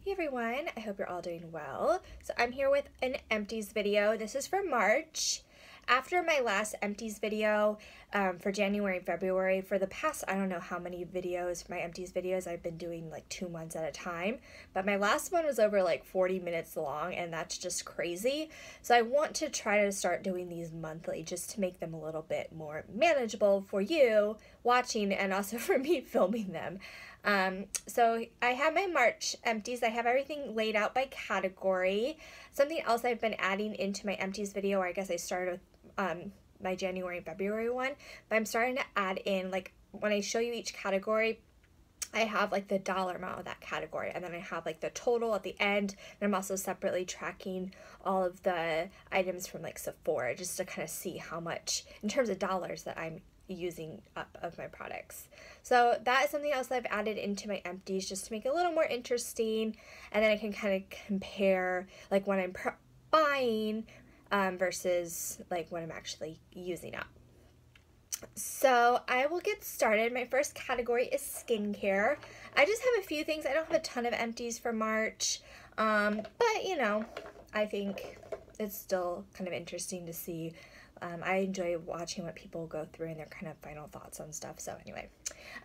Hey everyone, I hope you're all doing well. So I'm here with an Empties video. This is for March. After my last Empties video for January and February, for the past, I don't know how many videos, my Empties videos, I've been doing like 2 months at a time. But my last one was over like 40 minutes long, and that's just crazy. So I want to try to start doing these monthly just to make them a little bit more manageable for you watching and also for me filming them. So I have my March empties. I have everything laid out by category. Something else I've been adding into my empties video, or I guess I started with my January and February one, but I'm starting to add in, like, when I show you each category, I have like the dollar amount of that category, and then I have like the total at the end, and I'm also separately tracking all of the items from like Sephora just to kind of see how much in terms of dollars that I'm using up of my products. So that is something else that I've added into my empties just to make it a little more interesting, and then I can kind of compare like what I'm buying versus like what I'm actually using up. So I will get started. My first category is skincare. I just have a few things. I don't have a ton of empties for March, but you know, I think it's still kind of interesting to see. I enjoy watching what people go through and their kind of final thoughts on stuff. So anyway,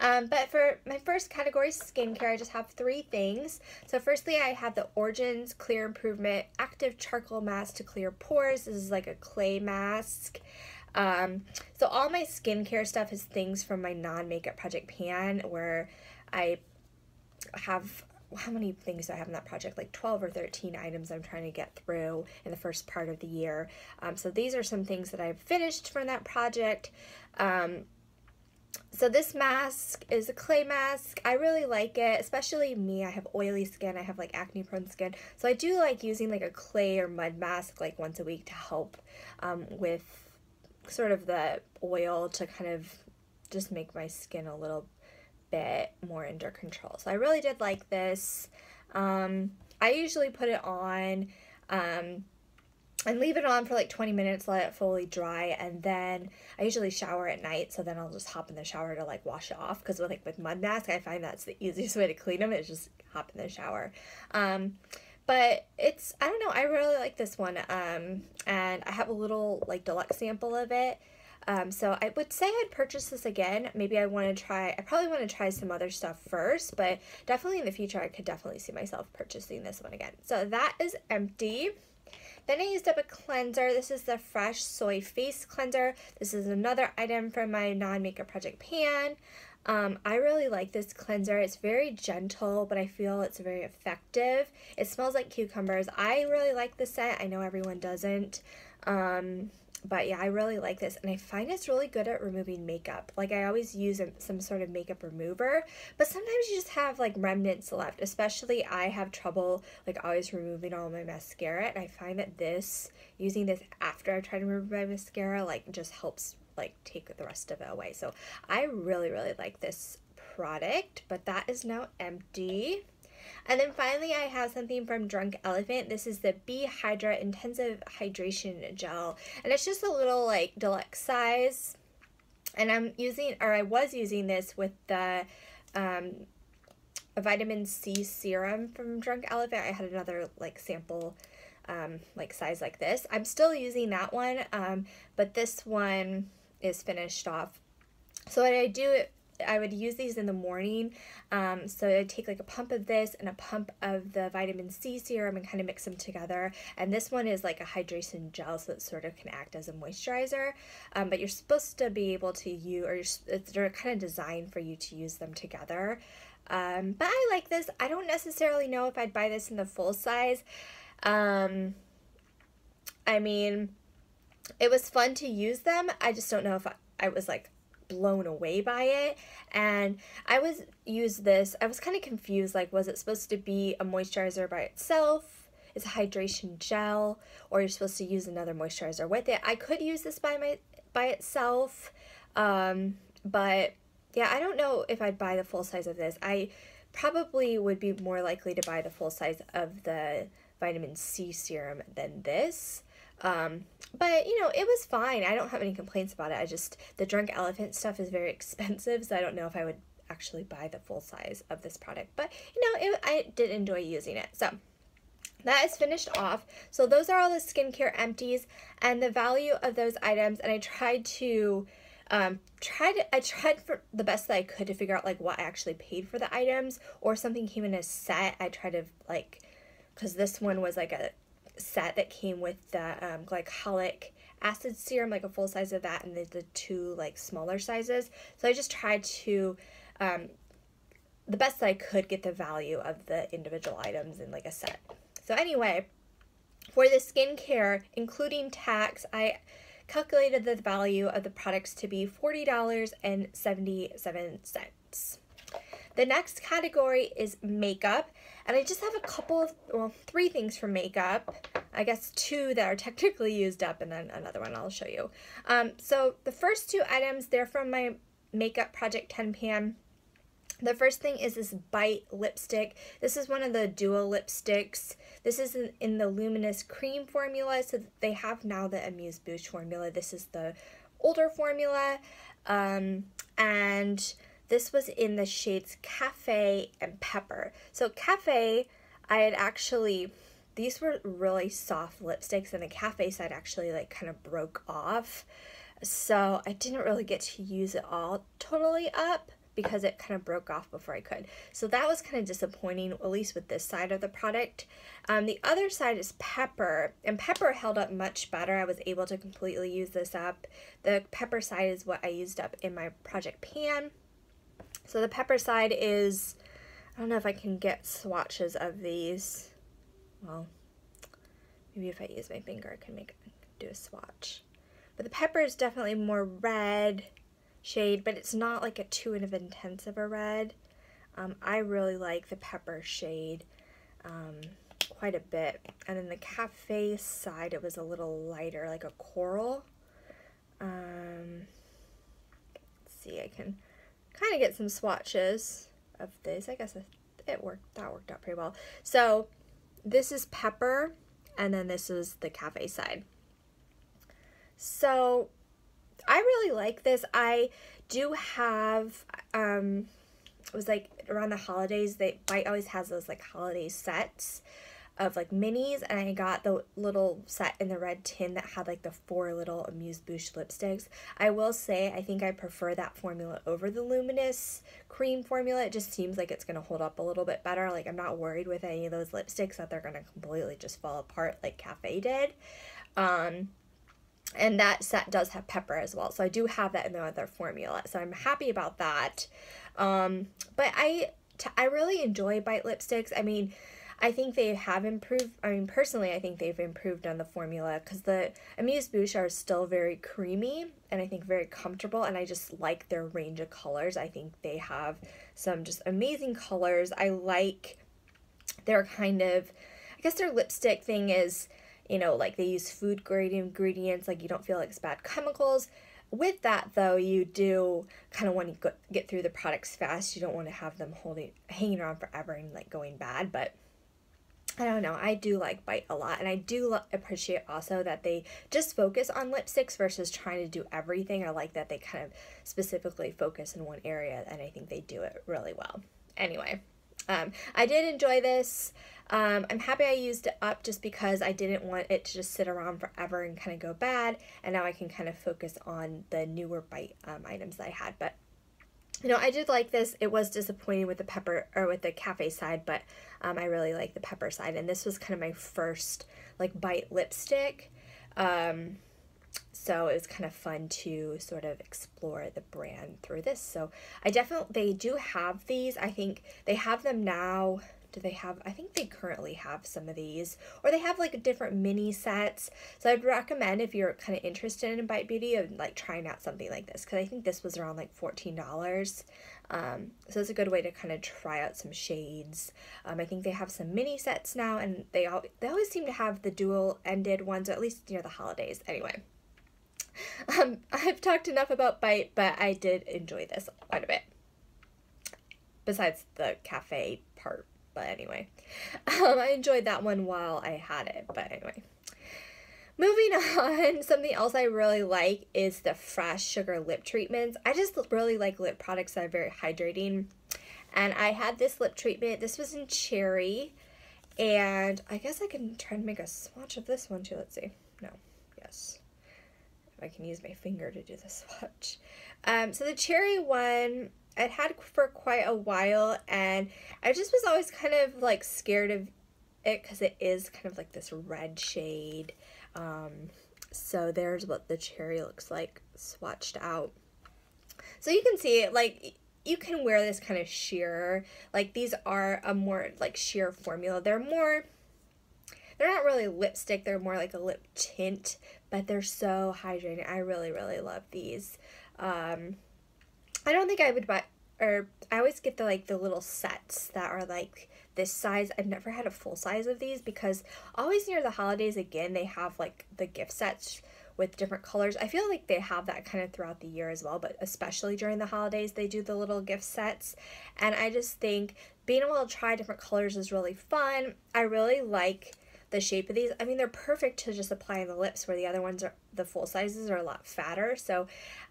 but for my first category, skincare, I just have 3 things. So firstly, I have the Origins Clear Improvement Active Charcoal Mask to Clear Pores. This is like a clay mask. So all my skincare stuff is things from my non-makeup project pan, where I have, how many things do I have in that project? Like 12 or 13 items I'm trying to get through in the first part of the year. So these are some things that I've finished from that project. So this mask is a clay mask. I really like it, especially me. I have oily skin. I have like acne prone skin. So I do like using like a clay or mud mask like once a week to help with sort of the oil, to kind of just make my skin a little bit more under control. So I really did like this. I usually put it on and leave it on for like 20 minutes, let it fully dry, and then I usually shower at night, so then I'll just hop in the shower to like wash it off, because with mud mask, I find that's the easiest way to clean them, is just hop in the shower. But it's, I don't know, I really like this one, and I have a little like deluxe sample of it. So I would say I'd purchase this again. Maybe I probably want to try some other stuff first, but definitely in the future I could definitely see myself purchasing this one again. So that is empty. Then I used up a cleanser. This is the Fresh Soy Face Cleanser. This is another item from my non-makeup project pan. I really like this cleanser. It's very gentle, but I feel it's very effective. It smells like cucumbers. I really like the scent. I know everyone doesn't. But yeah, I really like this, and I find it's really good at removing makeup. Like, I always use some sort of makeup remover, but sometimes you just have like remnants left. Especially I have trouble like always removing all my mascara, and I find that using this after I try to remove my mascara, like, just helps like take the rest of it away. So I really, really like this product, but that is now empty. And then finally, I have something from Drunk Elephant. This is the Be Hydra Intensive Hydration Gel, and it's just a little like deluxe size. And I was using this with the vitamin C serum from Drunk Elephant. I had another like sample like size like this. I'm still using that one, but this one is finished off. So what I would use these in the morning. So I'd take like a pump of this and a pump of the vitamin C serum and kind of mix them together. And this one is like a hydration gel, so it sort of can act as a moisturizer. But you're supposed to be able to use, they're kind of designed for you to use them together. But I like this. I don't necessarily know if I'd buy this in the full size. I mean, it was fun to use them. I just don't know if I was like blown away by it. And I was kind of confused, like, was it supposed to be a moisturizer by itself? It's a hydration gel, or you're supposed to use another moisturizer with it? I could use this by itself, but yeah, I don't know if I'd buy the full size of this. I probably would be more likely to buy the full size of the vitamin C serum than this. But you know, it was fine. I don't have any complaints about it. The Drunk Elephant stuff is very expensive, so I don't know if I would actually buy the full size of this product, but you know, I did enjoy using it. So that is finished off. So those are all the skincare empties and the value of those items, and I tried to I tried for the best that I could to figure out like what I actually paid for the items, or something came in a set. I tried to like, because this one was like a set that came with the glycolic acid serum, like a full size of that, and the two like smaller sizes. So I just tried to the best that I could get the value of the individual items in like a set. So anyway, for the skincare, including tax, I calculated the value of the products to be $40.77. The next category is makeup, and I just have a couple of, well, 3 things for makeup. I guess 2 that are technically used up, and then another one I'll show you. So the first 2 items, they're from my Makeup Project 10 pan. The first thing is this Bite lipstick. This is one of the duo lipsticks. This is in the Luminous Cream formula, so they have now the Amuse Bouche formula. This is the older formula, and this was in the shades Cafe and Pepper. So Cafe, I had actually, these were really soft lipsticks, and the Cafe side actually like kind of broke off. So I didn't really get to use it all totally up because it kind of broke off before I could. So that was kind of disappointing, at least with this side of the product. The other side is Pepper, and Pepper held up much better. I was able to completely use this up. The Pepper side is what I used up in my Project Pan. So the Pepper side is, I don't know if I can get swatches of these. Well, maybe if I use my finger I can do a swatch. But the Pepper is definitely more red shade, but it's not like a too intense of a red. I really like the Pepper shade quite a bit. And then the Cafe side, it was a little lighter, like a coral. Let's see, I can kind of get some swatches of this. I guess that worked out pretty well. So this is Pepper, and then this is the Cafe side. So I really like this. I do have, it was like around the holidays, Bite always has those like holiday sets of like minis, and I got the little set in the red tin that had like the 4 little Amuse Bouche lipsticks. I will say I think I prefer that formula over the Luminous Cream formula. It just seems like it's going to hold up a little bit better. Like, I'm not worried with any of those lipsticks that they're going to completely just fall apart like Cafe did. And that set does have Pepper as well, so I do have that in the other formula, so I'm happy about that. But I really enjoy Bite lipsticks. I mean, I think they have improved. I mean, personally, I think they've improved on the formula, because the Amuse Bouche are still very creamy and I think very comfortable, and I just like their range of colors. I think they have some just amazing colors. I like their kind of, I guess their lipstick thing is, you know, like they use food grade ingredients, like you don't feel like it's bad chemicals. With that though, you do kind of want to get through the products fast. You don't want to have them hanging around forever and like going bad. But I don't know, I do like Bite a lot, and I do appreciate also that they just focus on lipsticks versus trying to do everything. I like that they kind of specifically focus in one area, and I think they do it really well. Anyway, I did enjoy this. I'm happy I used it up just because I didn't want it to just sit around forever and kind of go bad, and now I can kind of focus on the newer Bite items that I had. But you know, I did like this. It was disappointing with the Pepper, or with the Cafe side, but I really like the Pepper side, and this was kind of my first like Bite lipstick. So it was kind of fun to sort of explore the brand through this. So they do have these. I think they have them now. Do they have, I think they currently have some of these, or they have like different mini sets. So I'd recommend, if you're kind of interested in Bite Beauty, and like trying out something like this, because I think this was around like $14. So it's a good way to kind of try out some shades. I think they have some mini sets now, and they always seem to have the dual-ended ones, or at least near the holidays. Anyway, I've talked enough about Bite, but I did enjoy this quite a bit, besides the Cafe part. But anyway, I enjoyed that one while I had it. But anyway, Moving on, something else I really like is the Fresh Sugar Lip Treatments. I just really like lip products that are very hydrating. And I had this lip treatment. This was in Cherry. And I guess I can try to make a swatch of this one too. Let's see. No. Yes. If I can use my finger to do the swatch. So the Cherry one, I'd had for quite a while. And I just was always kind of like scared of it because it is kind of like this red shade. So there's what the Cherry looks like swatched out. So you can see it, like, you can wear this kind of sheer, like these are a more like sheer formula. They're not really lipstick, they're more like a lip tint, but they're so hydrating. I really, really love these. I don't think I would buy, or I always get the little sets that are like this size. I've never had a full size of these because always near the holidays, again, they have like the gift sets with different colors. I feel like they have that kind of throughout the year as well, but especially during the holidays, they do the little gift sets. And I just think being able to try different colors is really fun. I really like the shape of these. I mean, they're perfect to just apply on the lips, where the other ones are, the full sizes are a lot fatter. So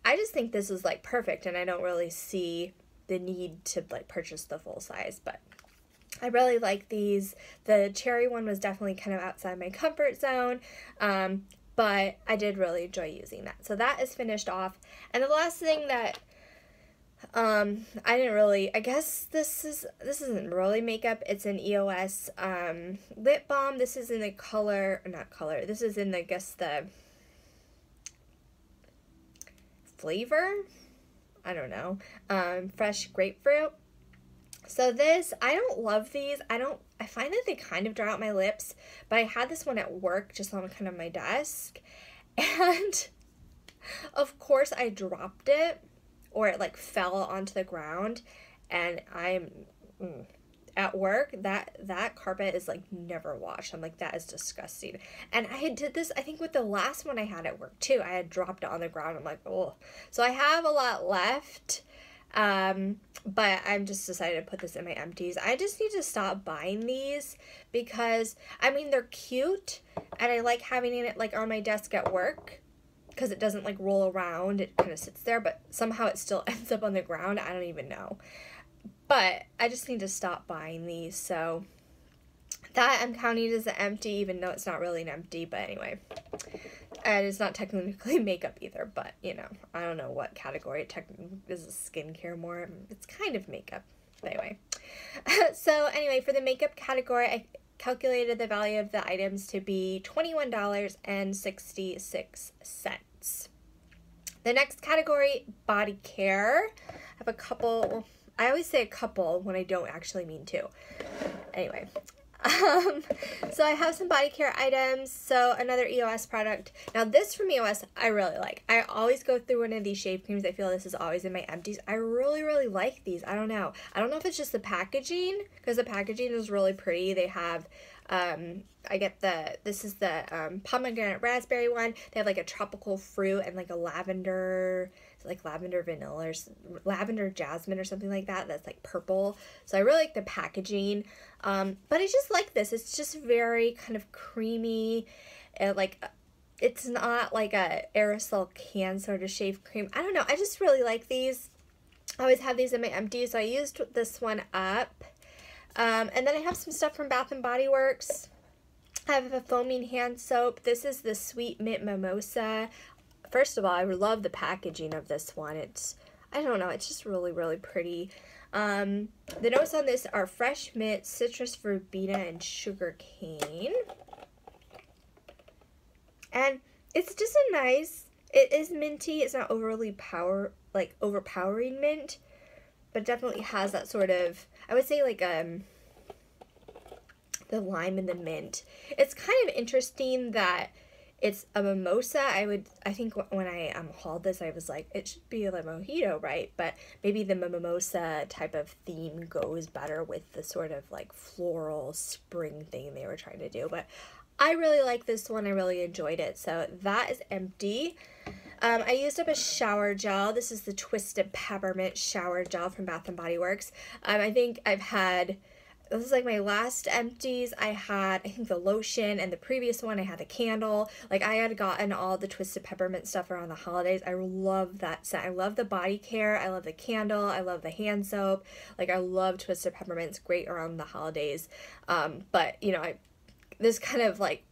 I just think this is like perfect, and I don't really see the need to like purchase the full size, but I really like these. The Cherry one was definitely kind of outside my comfort zone, but I did really enjoy using that. So that is finished off. And the last thing that I didn't really, I guess this isn't really makeup. It's an EOS lip balm. This is in the color, not color, this is in the, I guess, the flavor, I don't know, fresh grapefruit. So this, I don't love these. I find that they kind of dry out my lips, but I had this one at work just on kind of my desk, and of course I dropped it, or it like fell onto the ground, and I'm at work, that carpet is like never washed. I'm like, that is disgusting. And I did this, I think with the last one I had at work too. I had dropped it on the ground. I'm like, oh. So I have a lot left. But I'm just decided to put this in my empties. I just need to stop buying these because, I mean, they're cute and I like having it like on my desk at work because it doesn't like roll around. It kind of sits there, but somehow it still ends up on the ground. I don't even know. But I just need to stop buying these. So that I'm counting as an empty, even though it's not really an empty, but anyway. And it's not technically makeup either, but, you know, I don't know what category it is. Skincare more. It's kind of makeup. But anyway. So anyway, for the makeup category, I calculated the value of the items to be $21.66. The next category, body care. I have a couple. I always say a couple when I don't actually mean two. Anyway. So I have some body care items. So another EOS product. Now this from EOS I really like. I always go through one of these shave creams. I feel this is always in my empties. I really, really like these. I don't know if it's just the packaging, because the packaging is really pretty. They have this is the pomegranate raspberry one. They have like a tropical fruit and like a lavender, like lavender vanilla or lavender jasmine or something like that. That's like purple. So I really like the packaging. But I just like this. It's just very kind of creamy. It's not like a aerosol can sort of shave cream. I don't know. I just really like these. I always have these in my empties. So I used this one up. And then I have some stuff from Bath & Body Works. I have a foaming hand soap. This is the Sweet Mint Mimosa. First of all, I love the packaging of this one. I don't know, it's just really, really pretty. The notes on this are fresh mint, citrus verbena, and sugar cane. And it's just a nice, it is minty. It's not overly overpowering mint, but definitely has that sort of, I would say like the lime and the mint. It's kind of interesting that it's a mimosa. I think when I hauled this, I was like, it should be a mojito, right? But maybe the mimosa type of theme goes better with the sort of like floral spring thing they were trying to do. But I really like this one. I really enjoyed it. So that is empty. I used up a shower gel. This is the Twisted Peppermint Shower Gel from Bath & Body Works. I think I've had this is like my last Empties. I had, I think, the lotion, and the previous one I had the candle. Like, I had gotten all the Twisted Peppermint stuff around the holidays. I love that scent. I love the body care. I love the candle. I love the hand soap. Like, I love Twisted Peppermint. It's great around the holidays. But, you know, this kind of like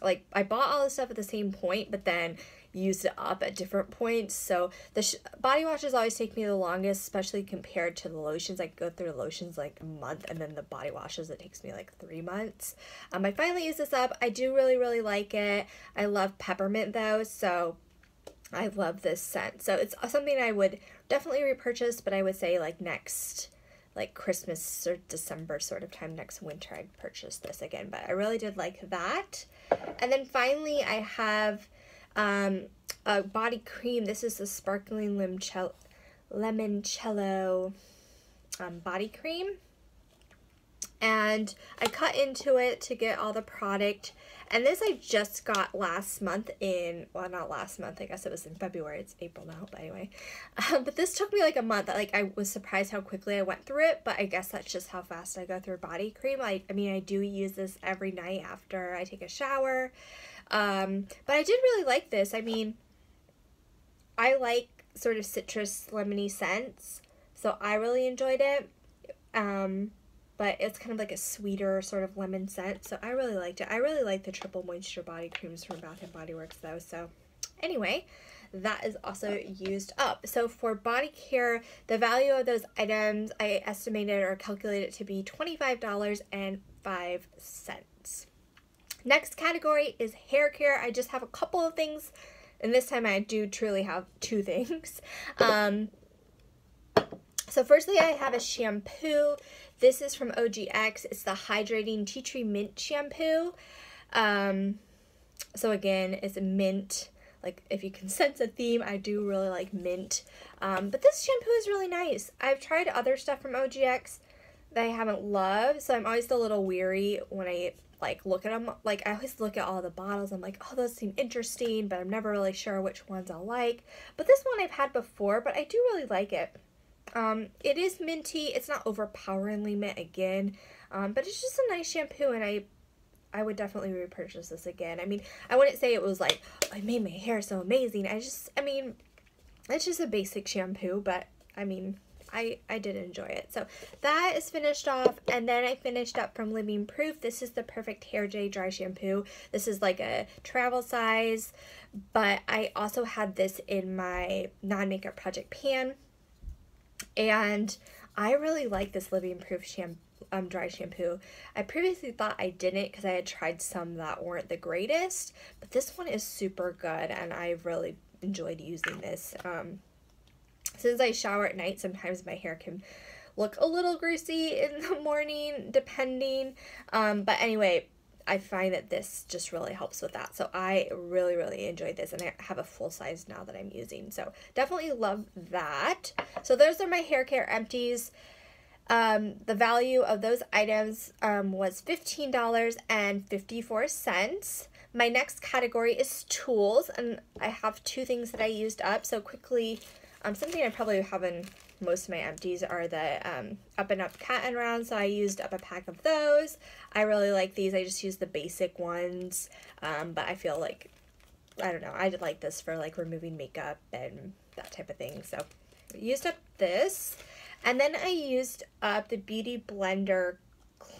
like I bought all this stuff at the same point, but then used it up at different points. So the body washes always take me the longest, especially compared to the lotions. I go through the lotions like a month, and then the body washes, it takes me like 3 months. I finally used this up. I do really like it. I love peppermint though, so I love this scent. So it's something I would definitely repurchase, but I would say like next, like Christmas or December sort of time, next winter, I'd purchase this again. But I really did like that. And then finally I have a body cream. This is the Sparkling Limoncello body cream. And I cut into it to get all the product. And this I just got last month in, well, not last month, I guess it was in February. It's April now, but anyway. But this took me like a month. Like, I was surprised how quickly I went through it, but I guess that's just how fast I go through body cream. I mean, I do use this every night after I take a shower. But I did really like this. I mean, I like sort of citrus lemony scents, so I really enjoyed it. But it's kind of like a sweeter sort of lemon scent, so I really liked it. I really like the triple moisture body creams from Bath & Body Works though. So anyway, that is also used up. So for body care, the value of those items I estimated or calculated to be $25.05. Next category is hair care. I just have a couple of things, and this time I do truly have 2 things. So firstly, I have a shampoo. This is from OGX. It's the Hydrating Tea Tree Mint Shampoo. So again, it's a mint. Like, if you can sense a theme, I do really like mint. But this shampoo is really nice. I've tried other stuff from OGX that I haven't loved, so I'm always a little weary when I like look at them. Like, I always look at all the bottles. I'm like, oh, those seem interesting, but I'm never really sure which ones I'll like. But this one I've had before, but I do really like it. It is minty. It's not overpoweringly mint again, but it's just a nice shampoo, and I would definitely repurchase this again. I mean, I wouldn't say it was like, oh, it made my hair so amazing. I mean, it's just a basic shampoo, but I mean, I did enjoy it. So that is finished off, and then I finished up from Living Proof. This is the Perfect Hair Day Dry Shampoo. This is like a travel size, but I also had this in my non-makeup project pan. And I really like this Living Proof dry shampoo. I previously thought I didn't because I had tried some that weren't the greatest, but this one is super good, and I really enjoyed using this. Since I shower at night, sometimes my hair can look a little greasy in the morning, depending. But anyway, I find that this just really helps with that. So I really enjoyed this, and I have a full size now that I'm using. So definitely love that. So those are my hair care empties. The value of those items was $15.54. My next category is tools, and I have 2 things that I used up. So quickly, something I probably have in most of my empties are the Up and Up Cat and Round, so I used up a pack of those. I really like these. I just use the basic ones, but I feel like, I don't know, I did like this for like removing makeup and that type of thing. So I used up this, and then I used up the Beauty Blender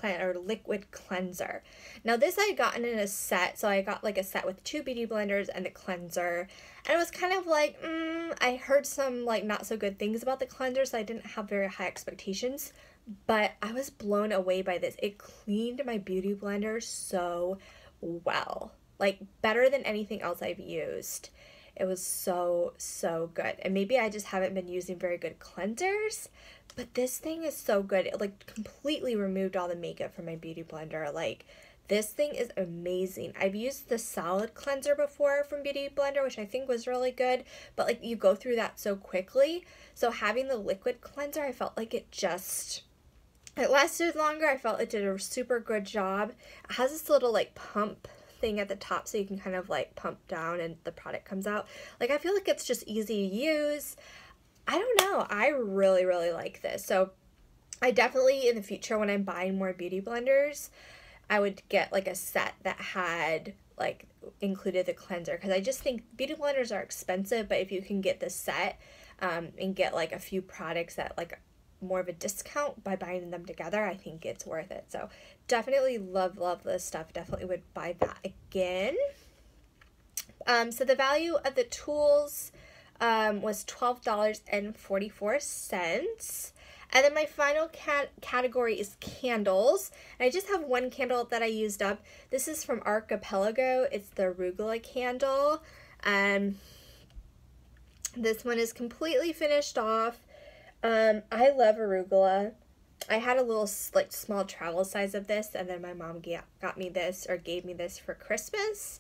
liquid cleanser. Now this I had gotten in a set, so I got like a set with 2 beauty blenders and the cleanser, and it was kind of like, I heard some like not so good things about the cleanser, so I didn't have very high expectations, but I was blown away by this. It cleaned my beauty blender so well, like better than anything else I've used. It was so good, and maybe I just haven't been using very good cleansers, but this thing is so good. It like completely removed all the makeup from my beauty blender. Like, this thing is amazing. I've used the solid cleanser before from Beauty Blender, which I think was really good, but like you go through that so quickly. So having the liquid cleanser, I felt like it lasted longer. I felt it did a super good job. It has this little like pump thing at the top, so you can kind of like pump down and the product comes out. Like, I feel like it's just easy to use. I don't know. I really like this. So I definitely, in the future, when I'm buying more beauty blenders, I would get like a set that had like included the cleanser, because I just think beauty blenders are expensive, but if you can get the set and get like a few products at like more of a discount by buying them together, I think it's worth it. So definitely love this stuff. Definitely would buy that again. So the value of the tools was $12.44. And then my final category is candles. And I just have one candle that I used up. This is from Archipelago. It's the arugula candle. This one is completely finished off. I love arugula. I had a little like small travel size of this, and then my mom got me this, or gave me this for Christmas.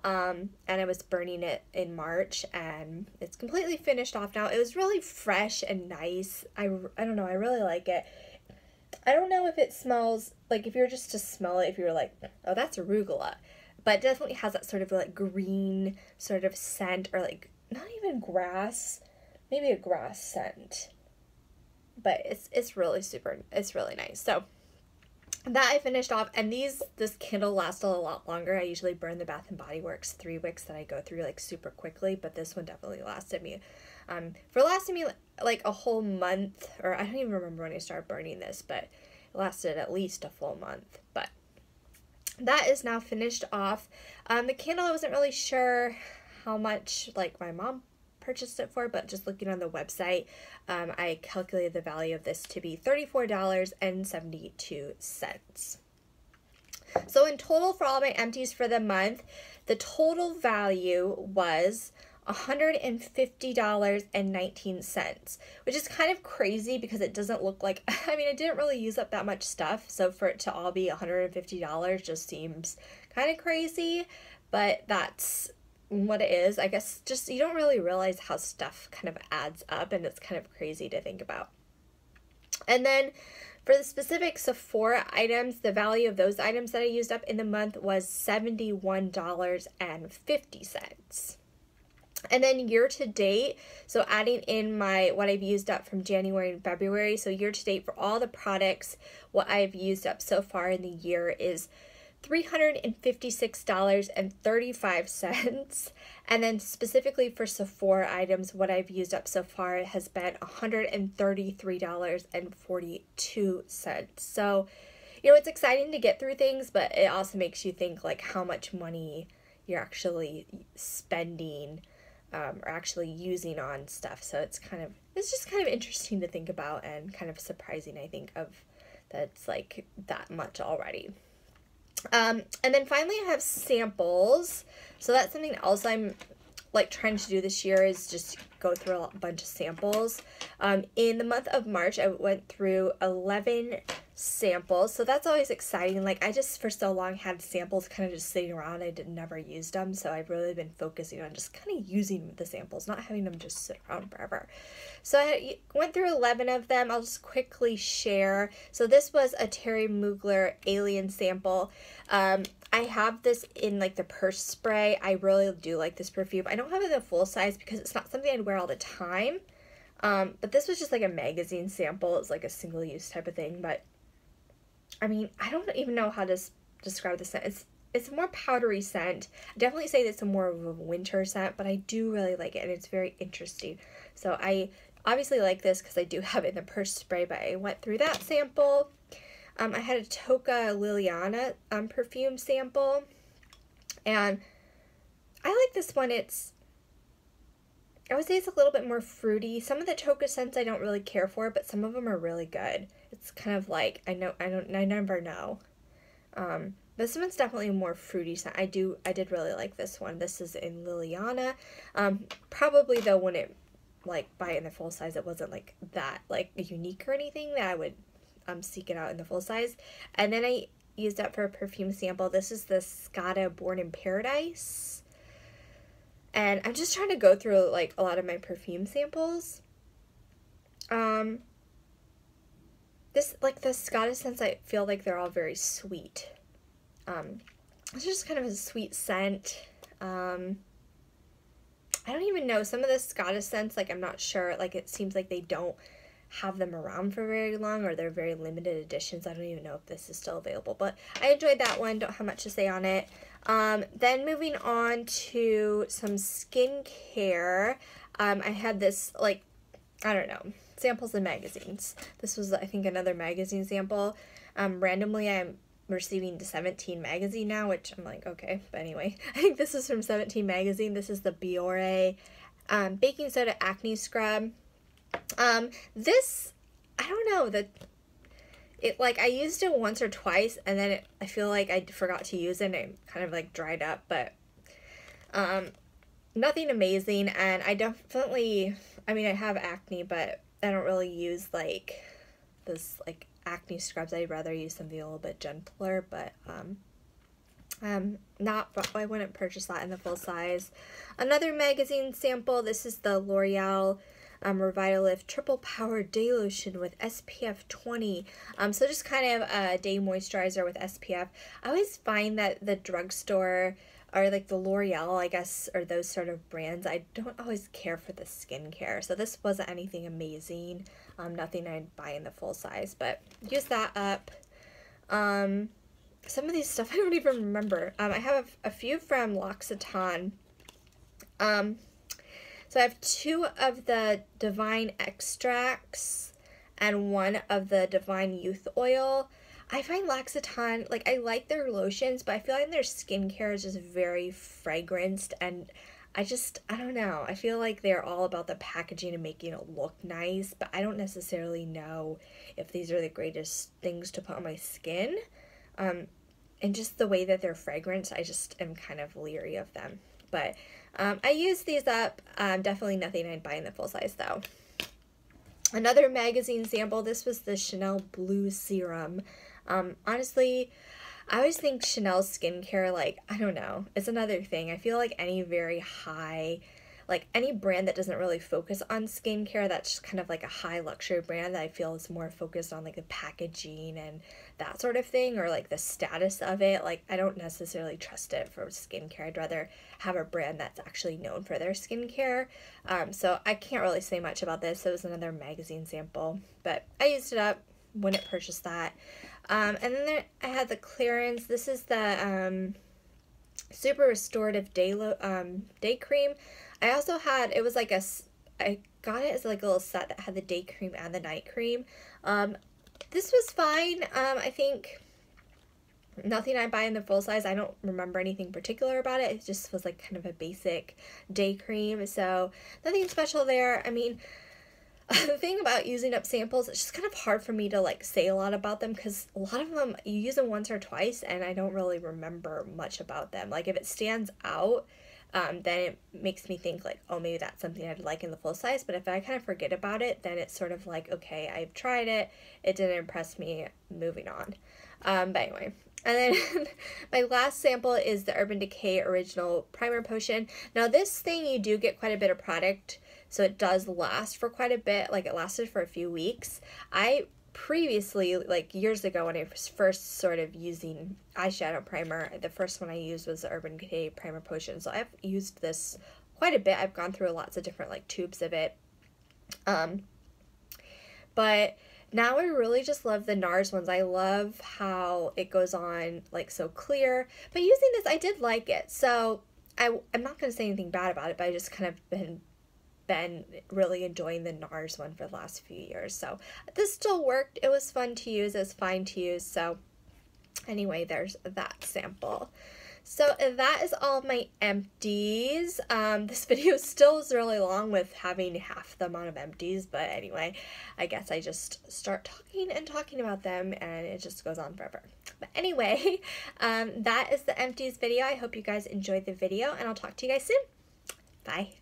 And I was burning it in March, and it's completely finished off now. It was really fresh and nice. I don't know, I really like it. I don't know if it smells, like if you were just to smell it, if you were like, oh, that's arugula. But it definitely has that sort of like green sort of scent, or like not even grass, maybe a grass scent. But it's really nice. So that I finished off, and this candle lasted a lot longer. I usually burn the Bath & Body Works 3 wicks that I go through like super quickly, but this one definitely lasted me like a whole month, or I don't even remember when I started burning this, but it lasted at least a full month. But that is now finished off. The candle, I wasn't really sure how much like my mom purchased it for, but just looking on the website, I calculated the value of this to be $34.72. So in total for all my empties for the month, the total value was $150.19, which is kind of crazy because it doesn't look like, I mean, I didn't really use up that much stuff, so for it to all be $150 just seems kind of crazy, but that's what it is. I guess just you don't really realize how stuff kind of adds up, and it's kind of crazy to think about. And then for the specific Sephora items, the value of those items that I used up in the month was $71.50. And then year to date, so adding in what I've used up from January and February, so year to date for all the products, what I've used up so far in the year is $356.35, and then specifically for Sephora items, what I've used up so far has been $133.42. So, it's exciting to get through things, but it also makes you think like how much money you're actually spending or actually using on stuff. So it's just kind of interesting to think about, and kind of surprising, I think, that it's like that much already. And then finally I have samples. So that's something else I'm like trying to do this year, is just go through a bunch of samples. In the month of March, I went through 11 samples, so that's always exciting. Like, I just for so long had samples kind of just sitting around. I never used them, so I've really been focusing on just kind of using the samples, not having them just sit around forever. So I went through 11 of them. I'll just quickly share. So this was a Terry Mugler Alien sample. I have this in like the purse spray. I really do like this perfume. I don't have it in the full size because it's not something I'd wear all the time. But this was just like a magazine sample. It's like a single use type of thing. But I mean, I don't even know how to describe the scent. It's a more powdery scent. I definitely say it's more of a winter scent, but I do really like it, and it's very interesting. So I obviously like this because I do have it in the purse spray, but I went through that sample. I had a Toca Liliana perfume sample, and I like this one. I would say it's a little bit more fruity. Some of the Toca scents I don't really care for, but some of them are really good. It's kind of like, I never know. This one's definitely a more fruity scent. I did really like this one. This is in Liliana. Probably though, when it like buy it in the full size, it wasn't like that like unique or anything that I would seek it out in the full size. And then I used up for a perfume sample. This is the Scotta Born in Paradise. And I'm just trying to go through like a lot of my perfume samples. This, like the Scotta scents, I feel like they're all very sweet. It's just kind of a sweet scent. I don't even know. Some of the Scotta scents, like I'm not sure, like it seems like they don't have them around for very long, or they're very limited editions. I don't even know if this is still available, but I enjoyed that one. Don't have much to say on it. Then moving on to some skincare. I had this, like, I don't know, samples in magazines. This was, I think, another magazine sample. Randomly, I'm receiving the 17 magazine now, which I'm like, okay, but anyway, I think this is from 17 magazine. This is the Biore baking soda acne scrub. This, I don't know, like, I used it once or twice, and then I feel like I forgot to use it, and it kind of, like, dried up, but, nothing amazing, and I definitely, I mean, I have acne, but I don't really use, like, this, like, acne scrubs. I'd rather use something a little bit gentler, but, I wouldn't purchase that in the full size. Another magazine sample, this is the L'Oreal Revitalift Triple Power Day Lotion with SPF 20. So just kind of a day moisturizer with SPF. I always find that the drugstore, or like the L'Oreal, I guess, or those sort of brands, I don't always care for the skincare. So this wasn't anything amazing. Nothing I'd buy in the full size, but use that up. Some of these stuff I don't even remember. I have a few from L'Occitane. So I have 2 of the Divine Extracts and 1 of the Divine Youth Oil. I find L'Occitane, like, I like their lotions, but I feel like their skincare is just very fragranced, and I don't know. I feel like they're all about the packaging and making it look nice, but I don't necessarily know if these are the greatest things to put on my skin. And just the way that they're fragranced, I just am kind of leery of them. But I use these up. Definitely nothing I'd buy in the full size, though. Another magazine sample, this was the Chanel Blue Serum. Honestly, I always think Chanel skincare, like, I don't know, it's another thing. I feel like any very high, like, any brand that doesn't really focus on skincare, that's just kind of like a high luxury brand that I feel is more focused on, like, the packaging and that sort of thing, or like the status of it. Like, I don't necessarily trust it for skincare. I'd rather have a brand that's actually known for their skincare. So I can't really say much about this. It was another magazine sample, but I used it up, wouldn't purchase that. And then I had the clearance. This is the Super Restorative Day Cream. I also had, it was like I got it as like a little set that had the day cream and the night cream. This was fine. I think nothing I buy in the full size. I don't remember anything particular about it. It just was like kind of a basic day cream. So nothing special there. I mean, the thing about using up samples, it's just kind of hard for me to like say a lot about them, because a lot of them you use them once or twice and I don't really remember much about them. Like, if it stands out, then it makes me think like, oh, maybe that's something I'd like in the full size. But if I kind of forget about it, then it's sort of like, okay, I've tried it, it didn't impress me, moving on. But anyway, and then my last sample is the Urban Decay Original Primer Potion. Now this thing, you do get quite a bit of product, so it does last for quite a bit. Like, it lasted for a few weeks. I previously, like years ago, when I was first sort of using eyeshadow primer, the first one I used was the Urban Decay Primer Potion. So I've used this quite a bit. I've gone through lots of different like tubes of it. But now I really just love the NARS ones. I love how it goes on like so clear. But using this, I did like it. So I'm not going to say anything bad about it, but I just kind of been really enjoying the NARS one for the last few years. So this still worked. It was fun to use. It was fine to use. So anyway, there's that sample. So that is all of my empties. This video still is really long with having half the amount of empties, but anyway, I guess I just start talking and talking about them and it just goes on forever. But anyway, that is the empties video. I hope you guys enjoyed the video and I'll talk to you guys soon. Bye.